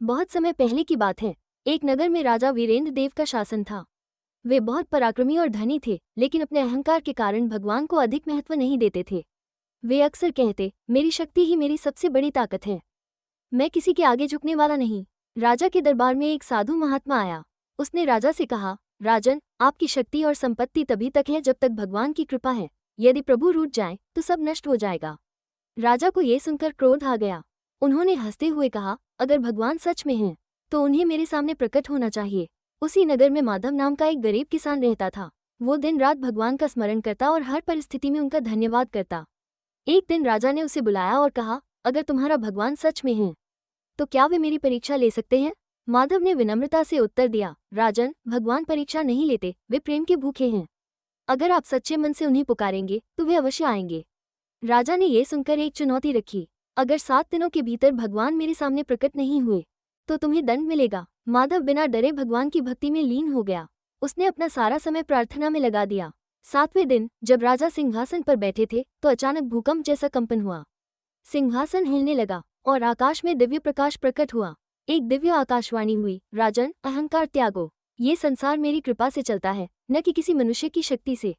बहुत समय पहले की बात है। एक नगर में राजा वीरेंद्र देव का शासन था। वे बहुत पराक्रमी और धनी थे, लेकिन अपने अहंकार के कारण भगवान को अधिक महत्व नहीं देते थे। वे अक्सर कहते, मेरी शक्ति ही मेरी सबसे बड़ी ताकत है, मैं किसी के आगे झुकने वाला नहीं। राजा के दरबार में एक साधु महात्मा आया। उसने राजा से कहा, राजन, आपकी शक्ति और संपत्ति तभी तक है जब तक भगवान की कृपा है। यदि प्रभु रूठ जाए तो सब नष्ट हो जाएगा। राजा को ये सुनकर क्रोध आ गया। उन्होंने हंसते हुए कहा, अगर भगवान सच में हैं, तो उन्हें मेरे सामने प्रकट होना चाहिए। उसी नगर में माधव नाम का एक गरीब किसान रहता था। वो दिन रात भगवान का स्मरण करता और हर परिस्थिति में उनका धन्यवाद करता। एक दिन राजा ने उसे बुलाया और कहा, अगर तुम्हारा भगवान सच में है तो क्या वे मेरी परीक्षा ले सकते हैं? माधव ने विनम्रता से उत्तर दिया, राजन, भगवान परीक्षा नहीं लेते, वे प्रेम के भूखे हैं। अगर आप सच्चे मन से उन्हें पुकारेंगे तो वे अवश्य आएंगे। राजा ने यह सुनकर एक चुनौती रखी, अगर 7 दिनों के भीतर भगवान मेरे सामने प्रकट नहीं हुए तो तुम्हें दंड मिलेगा। माधव बिना डरे भगवान की भक्ति में लीन हो गया। उसने अपना सारा समय प्रार्थना में लगा दिया। 7वें दिन जब राजा सिंहासन पर बैठे थे तो अचानक भूकंप जैसा कंपन हुआ। सिंहासन हिलने लगा और आकाश में दिव्य प्रकाश प्रकट हुआ। एक दिव्य आकाशवाणी हुई, राजन, अहंकार त्यागो। ये संसार मेरी कृपा से चलता है, न कि किसी मनुष्य की शक्ति से।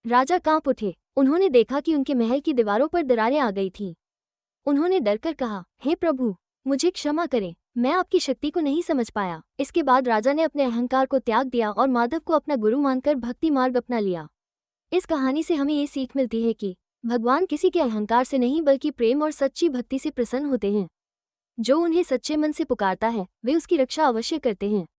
राजा कांप उठे। उन्होंने देखा कि उनके महल की दीवारों पर दरारें आ गई थीं। उन्होंने डरकर कहा, हे प्रभु, मुझे क्षमा करें, मैं आपकी शक्ति को नहीं समझ पाया। इसके बाद राजा ने अपने अहंकार को त्याग दिया और माधव को अपना गुरु मानकर भक्ति मार्ग अपना लिया। इस कहानी से हमें ये सीख मिलती है कि भगवान किसी के अहंकार से नहीं बल्कि प्रेम और सच्ची भक्ति से प्रसन्न होते हैं। जो उन्हें सच्चे मन से पुकारता है वे उसकी रक्षा अवश्य करते हैं।